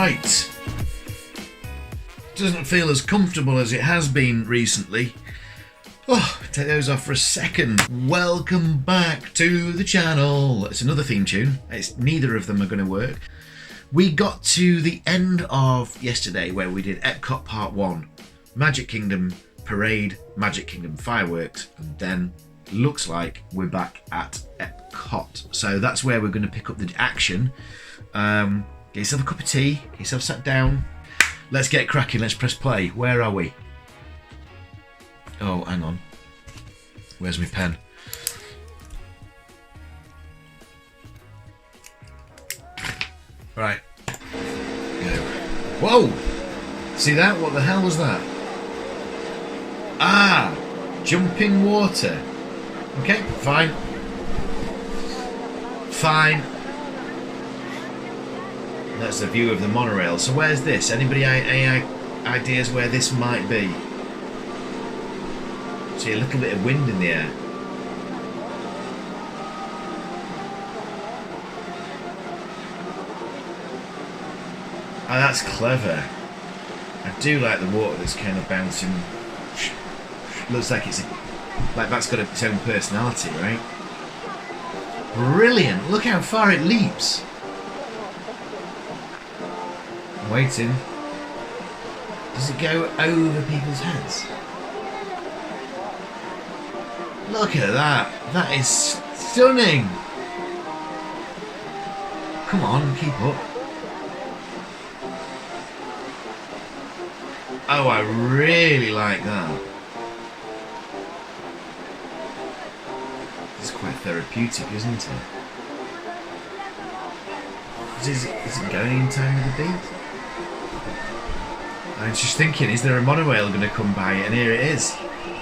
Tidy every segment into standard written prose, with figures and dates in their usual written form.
Right. Doesn't feel as comfortable as it has been recently. Oh, take those off for a second. Welcome back to the channel. It's another theme tune. Neither of them are going to work. We got to the end of yesterday where we did Epcot Part 1. Magic Kingdom Parade, Magic Kingdom Fireworks, and then looks like we're back at Epcot. So that's where we're going to pick up the action. Get yourself a cup of tea, get yourself sat down. Let's get cracking, let's press play. Where are we? Oh, hang on. Where's my pen? Right. Go. Whoa! See that? What the hell was that? Ah! Jumping water. Okay, fine. Fine. That's the view of the monorail. So where's this? Anybody any ideas where this might be? See a little bit of wind in the air. Oh, that's clever. I do like the water that's kind of bouncing. Looks like like that's got its own personality, right? Brilliant! Look how far it leaps. I'm waiting. Does it go over people's heads? Look at that! That is stunning! Come on, keep up. Oh, I really like that. It's quite therapeutic, isn't it? Is it going in time with the beat? I was just thinking, is there a monorail going to come by? And here it is.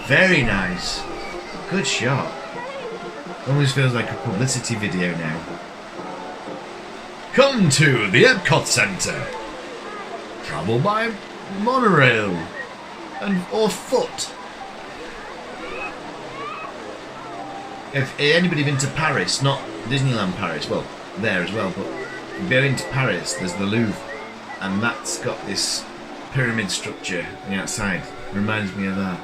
Very nice. Good shot. Almost feels like a publicity video now. Come to the Epcot Centre. Travel by monorail or foot. If anybody been to Paris, not Disneyland Paris, well, there as well, but if you go into Paris, there's the Louvre, and that's got this pyramid structure on the outside. Reminds me of that.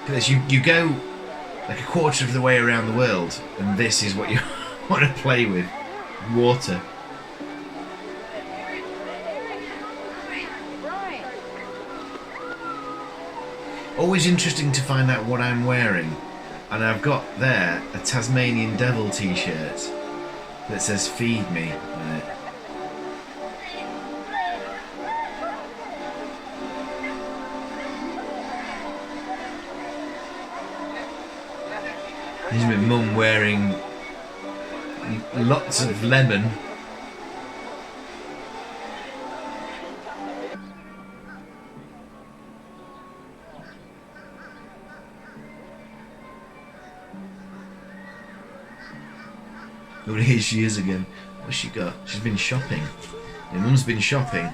Because you go like a quarter of the way around the world, and this is what you want to play with. Water. Always interesting to find out what I'm wearing. And I've got there a Tasmanian Devil t-shirt that says "Feed Me" on it. Here's my mum wearing lots of lemon. Oh, here she is again. What's she got? She's been shopping. My mum's been shopping.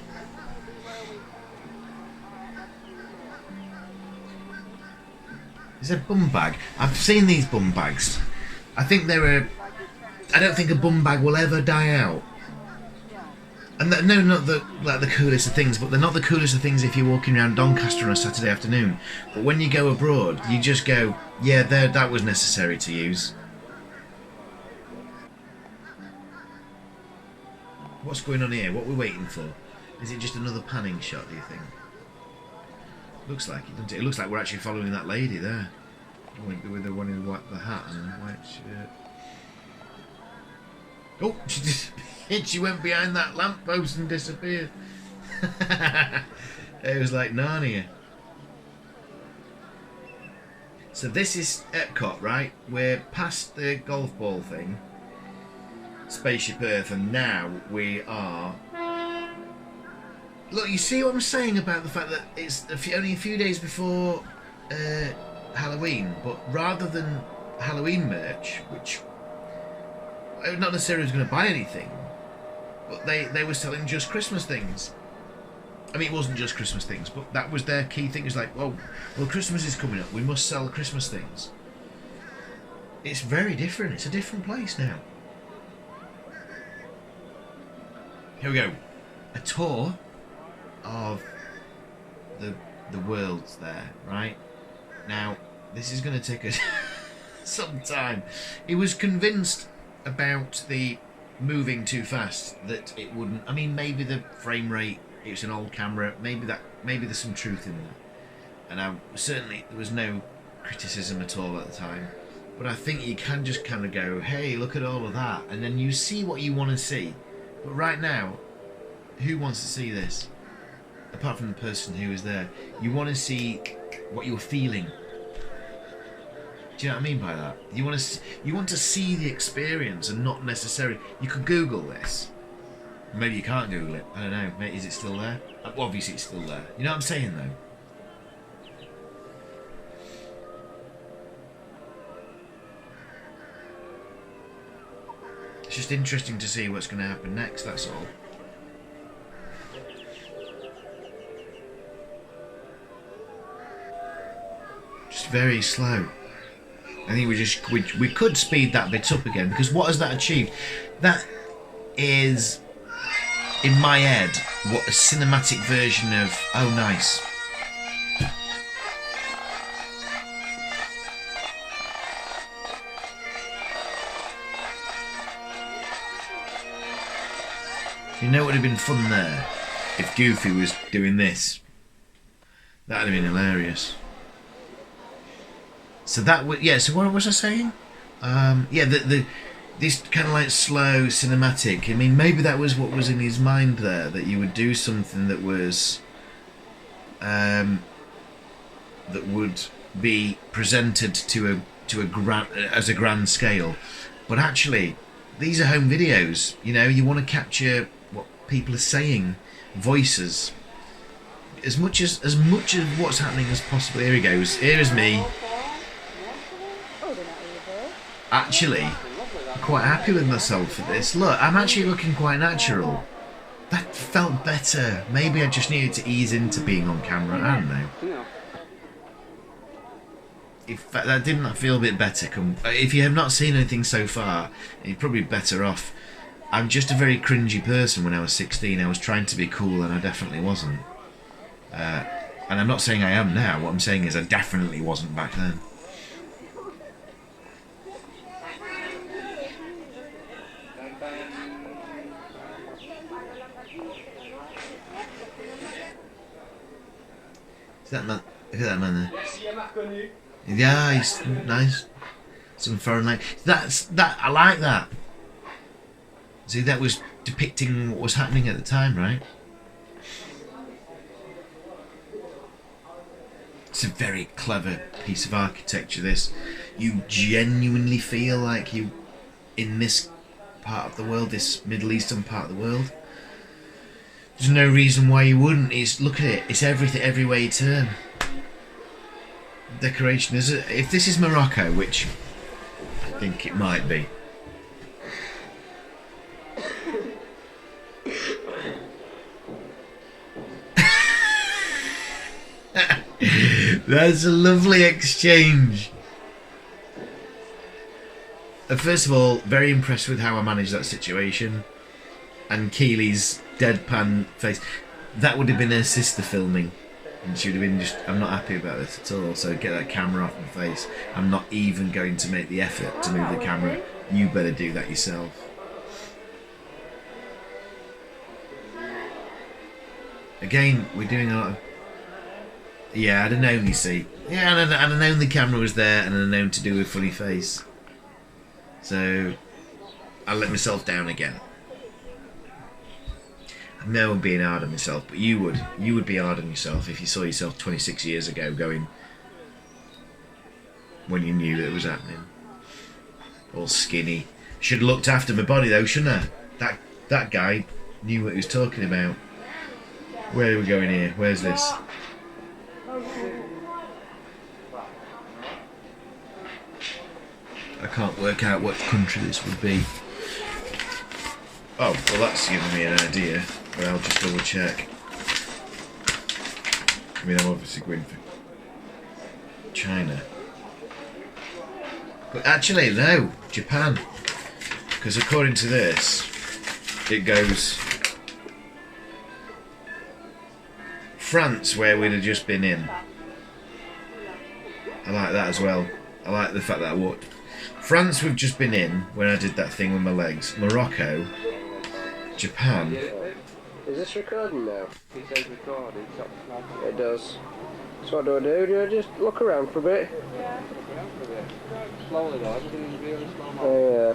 Is there a bum bag? I've seen these bum bags. I think I don't think a bum bag will ever die out. And no, not the coolest of things, but they're not the coolest of things if you're walking around Doncaster on a Saturday afternoon. But when you go abroad, you just go, yeah, that was necessary to use. What's going on here? What are we waiting for? Is it just another panning shot, do you think? Looks like it, doesn't it? It looks like we're actually following that lady there. With the one in the hat and the white shirt. Oh, she disappeared. She went behind that lamppost and disappeared. It was like Narnia. So this is Epcot, right? We're past the golf ball thing. Spaceship Earth, and now we are... Look, you see what I'm saying about the fact that it's only a few days before Halloween, but rather than Halloween merch, which not necessarily was going to buy anything, but they were selling just Christmas things. I mean, it wasn't just Christmas things, but that was their key thing. It's like, well, Christmas is coming up, we must sell Christmas things. It's very different. It's a different place now. Here we go. a tour of the worlds there, right? Now, this is going to take us some time. He was convinced about the moving too fast that it wouldn't. I mean, maybe the frame rate. It's an old camera. Maybe there's some truth in that. And certainly there was no criticism at all at the time. But I think you can just kind of go, hey, look at all of that, and then you see what you want to see. But right now, who wants to see this? Apart from the person who was there, you want to see what you're feeling. Do you know what I mean by that? You want to see the experience and not necessarily. You could Google this. Maybe you can't Google it. I don't know. Is it still there? Obviously, it's still there. You know what I'm saying, though. It's just interesting to see what's going to happen next. That's all. Just very slow. I think we could speed that bit up again, because what has that achieved? That is, in my head, what a cinematic version of oh nice. You know what would have been fun there? If Goofy was doing this. That would have been hilarious. So that would, yeah. So what was I saying? Yeah, this kind of like slow cinematic. I mean, maybe that was what was in his mind there. That you would do something that was, that would be presented to a grand scale, but actually, these are home videos. You know, you want to capture what people are saying, voices, as much of what's happening as possible. Here he goes. Here is me. Actually, I'm quite happy with myself for this. Look, I'm actually looking quite natural. That felt better. Maybe I just needed to ease into being on camera. I don't know. If that didn't feel a bit better, if you have not seen anything so far, you're probably better off. I'm just a very cringy person. When I was 16, I was trying to be cool, and I definitely wasn't. And I'm not saying I am now. What I'm saying is I definitely wasn't back then. Is that man? Look at that man there. Yeah, he's nice. Some foreign language. That. I like that. See, that was depicting what was happening at the time, right? It's a very clever piece of architecture, this. You genuinely feel like you in this part of the world, this Middle Eastern part of the world. There's no reason why you wouldn't. Look at it. It's everything, every way you turn. Decoration is it? If this is Morocco, which I think it might be. That's a lovely exchange. First of all, very impressed with how I managed that situation. And Keely's deadpan face. That would have been her sister filming. And she would have been just, I'm not happy about this at all, so get that camera off my face. I'm not even going to make the effort to move the camera. You better do that yourself. Again, we're doing a lot of... Yeah, I'd have known, you see. Yeah, I'd have known the camera was there, and I'd have known to do a funny face. So, I'll let myself down again. I know I'm being hard on myself, but you would be hard on yourself if you saw yourself 26 years ago going, when you knew that it was happening. All skinny. Should have looked after my body though, shouldn't I? That guy knew what he was talking about. Where are we going here? Where's this? I can't work out what country this would be. Oh, well that's giving me an idea, but I'll just double check. I mean, I'm obviously going for China. But actually, no, Japan. Because according to this, it goes France, where we'd have just been in. I like that as well. I like the fact that I walked. France, we've just been in when I did that thing with my legs. Morocco, Japan. Is this recording now? He says recording. It does. So what do I do? Do I just look around for a bit? Yeah. Slowly though, everything's really slow. Oh yeah.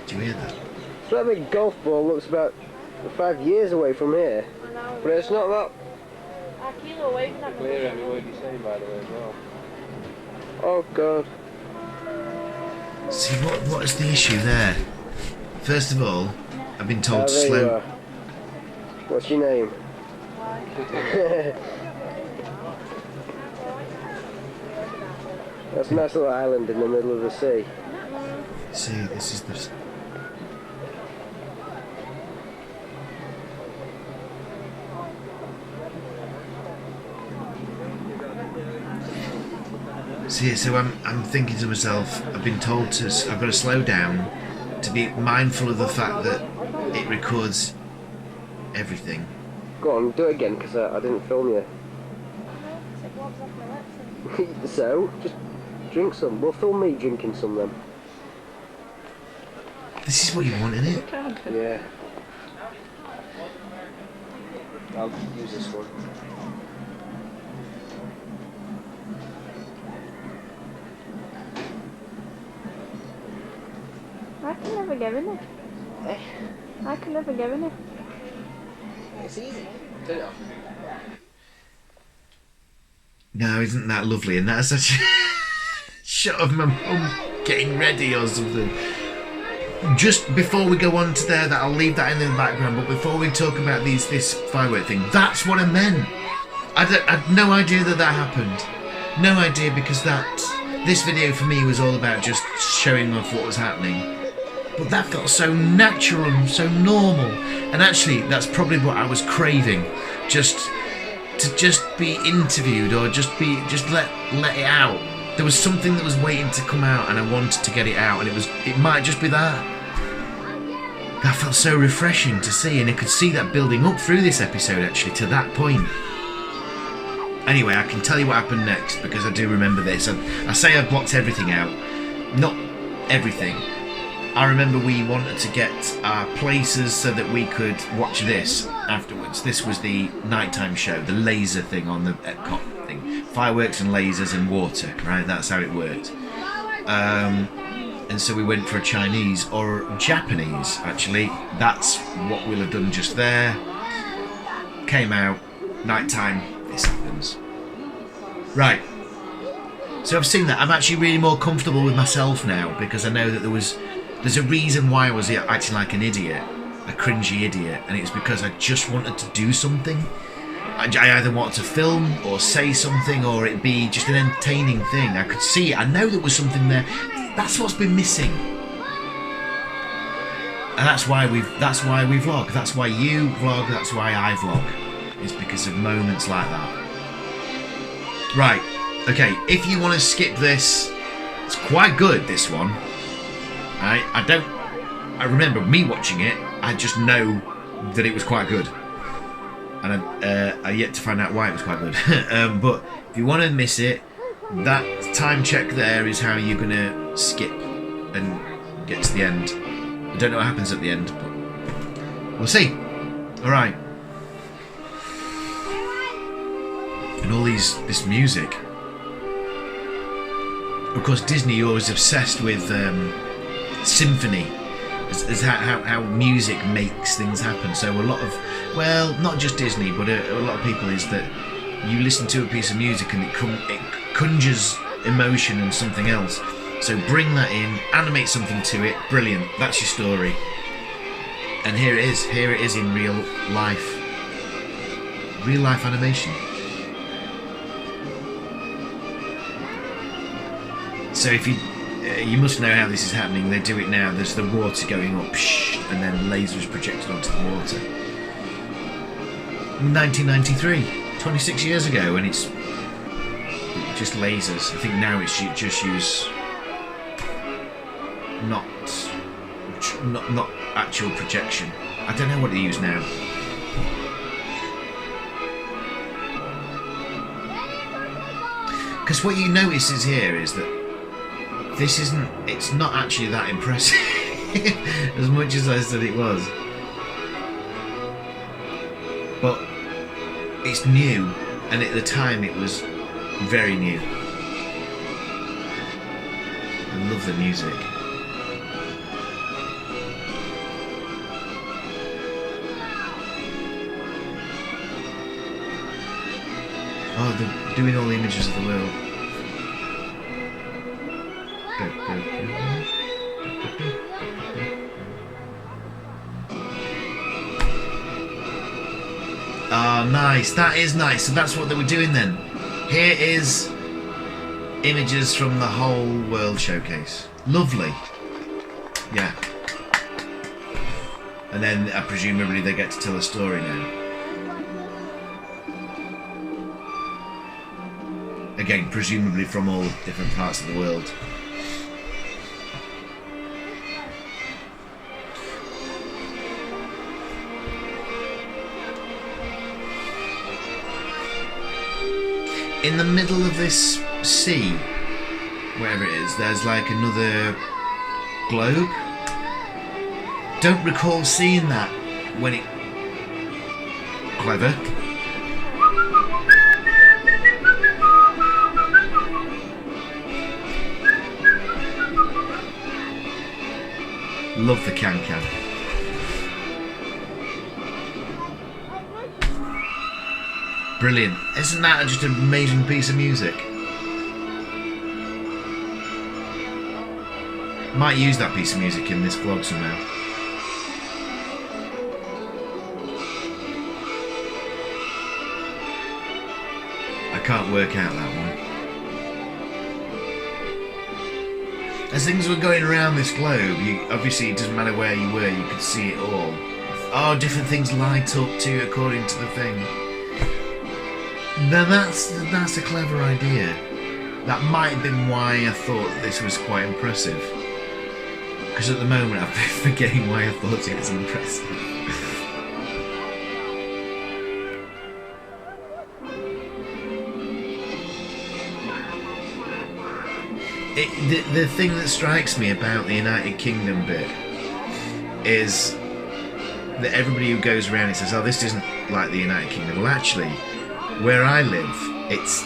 Do you hear that? So that big golf ball looks about 5 years away from here. I know. But it's not that. A kilo away from that. Clear every word you're saying, by the way, as well. Oh god. See, what is the issue there? First of all, I've been told to there you slow. are. What's your name? That's a nice little island in the middle of the sea. See, this is the. See, so I'm thinking to myself, I've been told I've got to slow down, to be mindful of the fact that it records everything. Go on, do it again, because I didn't film you. So, just drink some. We'll film me drinking some then. This is what you want, isn't it? Yeah. I'll use this one. I can never get in it. I can never get in it. It's easy. Turn it off. No, isn't that lovely? And that's such a shot of my mum getting ready or something. Just before we go on to there, that I'll leave that in the background. But before we talk about this firework thing, that's what I meant. I had no idea that happened. No idea, because this video for me was all about just showing off what was happening. But that felt so natural and so normal. And actually, that's probably what I was craving. Just to be interviewed, or just let it out. There was something that was waiting to come out, and I wanted to get it out, and it might just be that. That felt so refreshing to see, and I could see that building up through this episode actually to that point. Anyway, I can tell you what happened next, because I do remember this. I say I blocked everything out. Not everything. I remember we wanted to get our places so that we could watch this afterwards. This was the nighttime show, the laser thing on the Epcot thing. Fireworks and lasers and water, right? That's how it worked. And so we went for a Chinese, or Japanese, actually. That's what we'll have done just there. Came out, nighttime, this happens. Right. So I've seen that. I'm actually really more comfortable with myself now, because I know that there's a reason why I was acting like an idiot, a cringy idiot, and it was because I just wanted to do something. I either wanted to film or say something, or it be just an entertaining thing. I could see it. I know there was something there. That's what's been missing, and that's why we vlog. That's why you vlog. That's why I vlog. It's because of moments like that. Right. Okay. If you want to skip this, it's quite good. This one. I remember me watching it. I just know that it was quite good, and I yet to find out why it was quite good. But if you want to miss it, that time check there is how you're gonna skip and get to the end. I don't know what happens at the end, but we'll see. All right. And all this music. Of course, Disney always obsessed with symphony, as how music makes things happen. So a lot of, well, not just Disney, but a lot of people, is that you listen to a piece of music and it conjures emotion and something else. So bring that in, animate something to it, brilliant, that's your story. And here it is in real life animation. So if you must know how this is happening. They do it now. There's the water going up, and then lasers projected onto the water. 1993, 26 years ago, and it's just lasers. I think now it's just use not actual projection. I don't know what to use now. Because what you notice is here is that this isn't, it's not actually that impressive as much as I said it was. But it's new, and at the time it was very new. I love the music. Oh, they're doing all the images of the world. Go, go, go. Ah, nice. That is nice. So that's what they were doing then. Here is images from the whole world showcase. Lovely. Yeah. And then presumably they get to tell a story now. Again, presumably from all different parts of the world. In the middle of this sea, wherever it is, there's like another globe. Don't recall seeing that when it... Clever. Love the can-can. Brilliant. Isn't that just an amazing piece of music? Might use that piece of music in this vlog somehow. I can't work out that one. As things were going around this globe, obviously it doesn't matter where you were, you could see it all. Oh, different things light up too according to the thing. Now that's a clever idea. That might have been why I thought this was quite impressive. Because at the moment I've been forgetting why I thought it was impressive. The thing that strikes me about the United Kingdom bit is that everybody who goes around and says, oh, this isn't like the United Kingdom. Well, actually, where I live, it's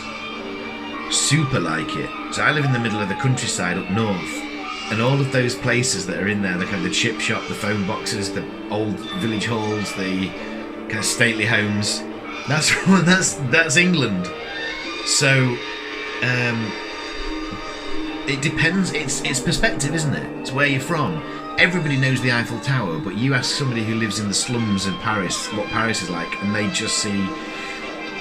super like it. So I live in the middle of the countryside up north, and all of those places that are in there, the kind of the chip shop, the phone boxes, the old village halls, the kind of stately homes, that's England. So it depends. It's perspective, isn't it? It's where you're from. Everybody knows the Eiffel Tower, but you ask somebody who lives in the slums in Paris what Paris is like, and they just see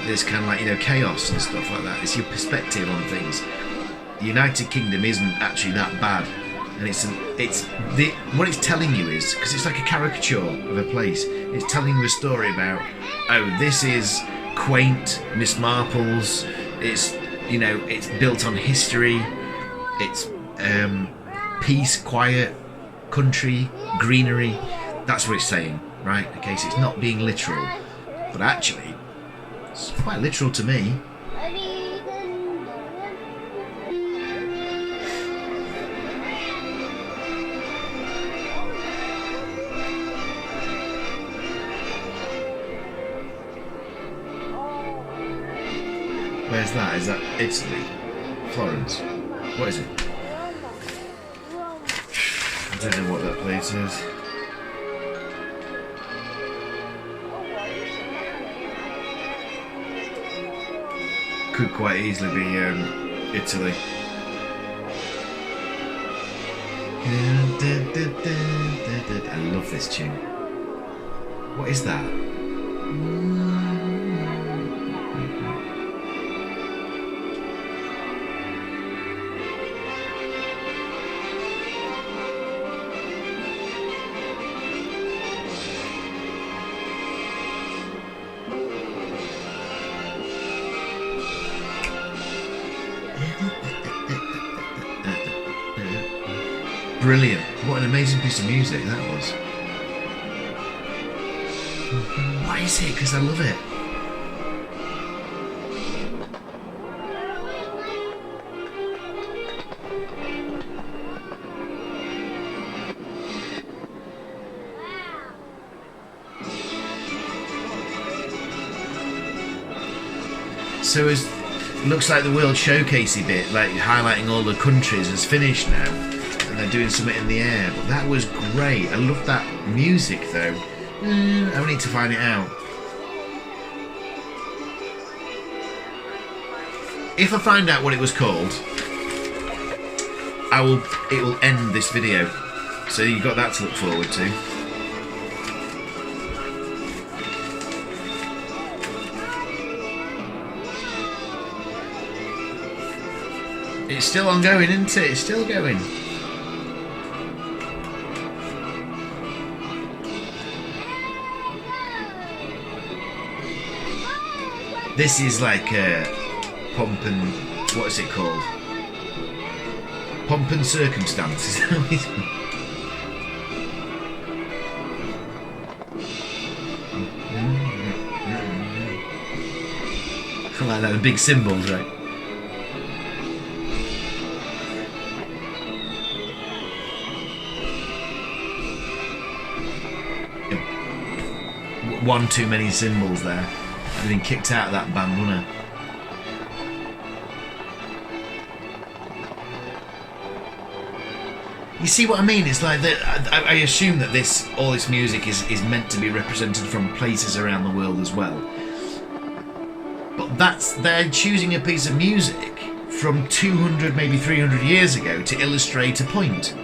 this kind of like, chaos and stuff like that. It's your perspective on things. The United Kingdom isn't actually that bad, and what it's telling you is, because it's like a caricature of a place, it's telling you a story about, oh, this is quaint Miss Marple's. It's it's built on history. It's peace, quiet, country, greenery. That's what it's saying, right? Okay, so it's not being literal, but actually, it's quite literal to me. Where's that? Is that Italy? Florence? What is it? I don't know what that place is. Could quite easily be Italy. I love this tune. What is that? Brilliant. What an amazing piece of music that was. Why is it? Because I love it. So it looks like the World Showcasey bit, like highlighting all the countries, has finished now, and they're doing something in the air. But that was great. I love that music though. I need to find it out. If I find out what it was called, it will end this video. So you've got that to look forward to. It's still ongoing, isn't it? It's still going. This is like pomp and... what is it called? Pomp and circumstance. Is that what it's called? I like that, the big symbols, right? One too many symbols there. I'd have been kicked out of that band, wouldn't I? You see what I mean? It's like that. I assume that all this music is meant to be represented from places around the world as well. But they're choosing a piece of music from 200, maybe 300 years ago to illustrate a point.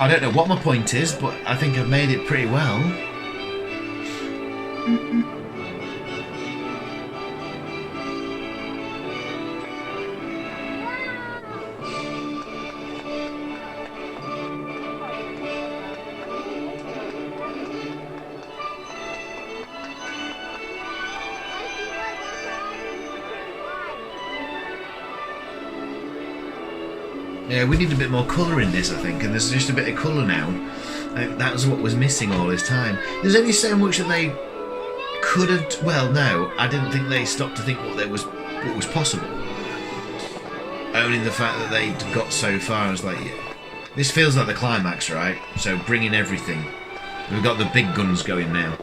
I don't know what my point is, but I think I've made it pretty well. Yeah, we need a bit more colour in this, I think, and there's just a bit of colour now. That was what was missing all this time. There's only so much that they could have... Well, no, I didn't think they stopped to think what was possible. Only the fact that they got so far. I was like, yeah, this feels like the climax, right? So bring in everything. We've got the big guns going now.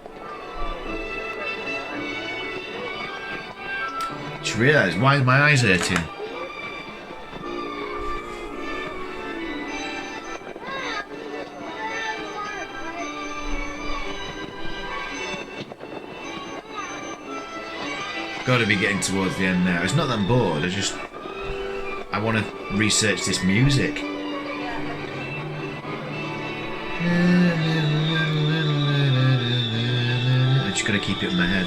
Just realised, why is my eyes hurting? Got to be getting towards the end now. It's not that I'm bored. I want to research this music. I just got to keep it in my head.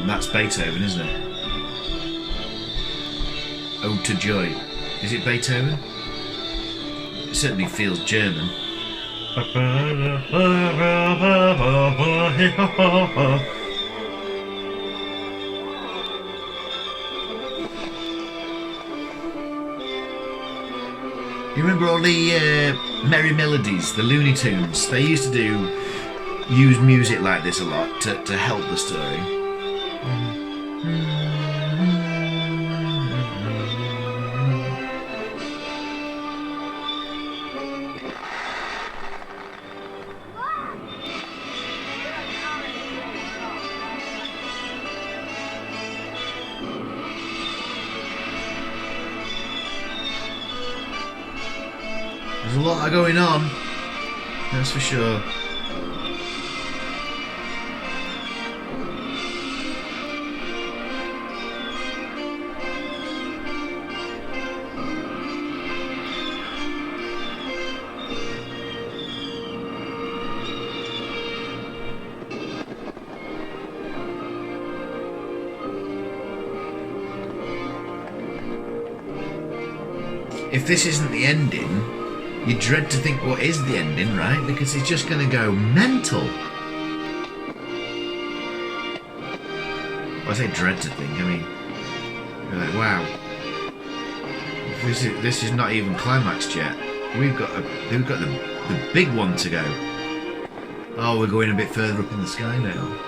That's Beethoven, isn't it? Ode to Joy. Is it Beethoven? It certainly feels German. You remember all the Merry Melodies, the Looney Tunes? They used to use music like this a lot to help the story. There's a lot going on, that's for sure. If this isn't the ending, you dread to think what is the ending, right? Because it's just going to go mental. I say dread to think. I mean, you're like, wow, this is not even climaxed yet. We've got the big one to go. Oh, we're going a bit further up in the sky now.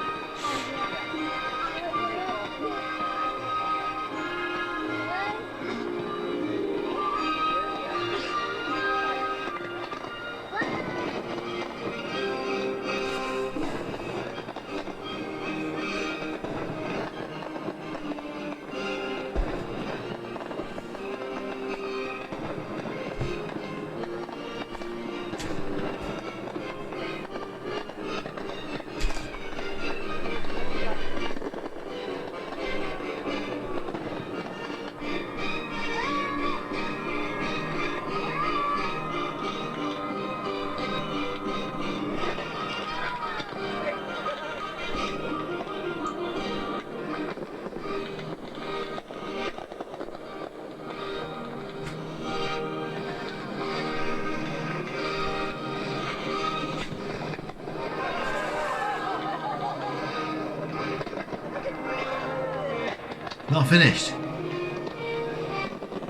Not finished.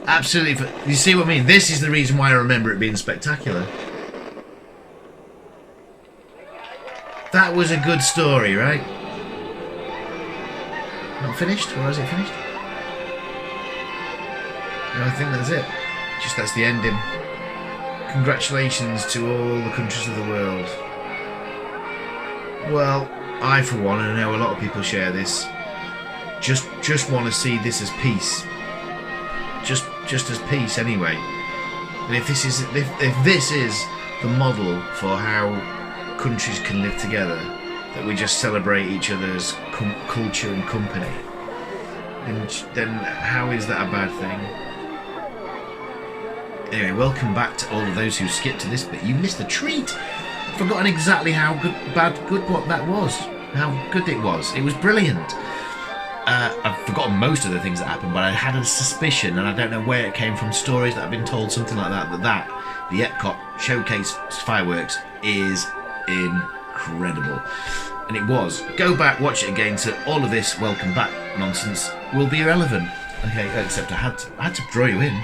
Absolutely. You see what I mean? This is the reason why I remember it being spectacular. That was a good story, right? Not finished? Or is it finished? No, I think that's it. Just that's the ending. Congratulations to all the countries of the world. Well, I for one, and I know a lot of people share this, just want to see this as peace. Just as peace anyway. And if this is the model for how countries can live together, that we just celebrate each other's culture and company, and then how is that a bad thing? Anyway, welcome back to all of those who skipped to this bit. You missed the treat. I've forgotten exactly how good what that was. How good it was. It was brilliant. I've forgotten most of the things that happened, but I had a suspicion, and I don't know where it came from, stories that I've been told, something like that, the Epcot showcase fireworks is incredible. And it was. Go back, watch it again, so all of this welcome back nonsense will be irrelevant. Okay, except I had to draw you in.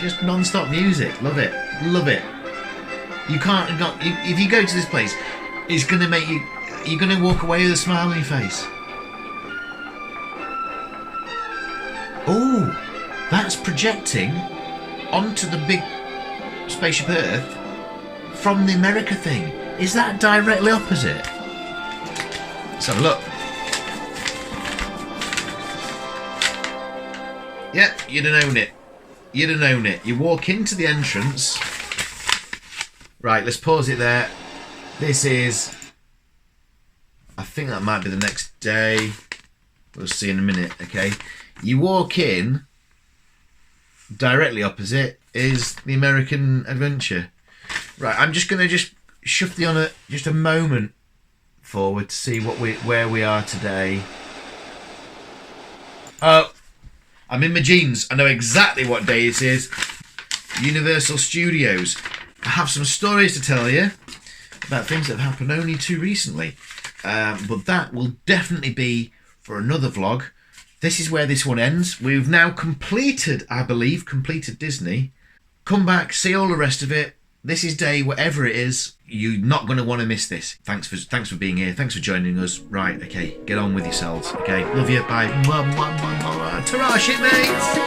Just non-stop music. Love it. Love it. You can't if you go to this place, it's going to make you're going to walk away with a smile on your face. Oh, that's projecting onto the big spaceship Earth from the America thing. Is that directly opposite? Let's have a look. Yep, you'd have known it. You'd have known it. You walk into the entrance. Right, let's pause it there. This is... I think that might be the next day. We'll see in a minute, okay? You walk in, directly opposite is the American Adventure. Right, I'm just going to shift the on just a moment forward to see where we are today. Oh, I'm in my jeans. I know exactly what day it is. Universal Studios. I have some stories to tell you about things that have happened only too recently. But that will definitely be for another vlog. This is where this one ends. We've now completed Disney. Come back, see all the rest of it. This is day whatever it is. You're not going to want to miss this. Thanks for being here. Thanks for joining us. Right, okay, get on with yourselves. Okay, love you. Bye. Ta-ra, shipmates.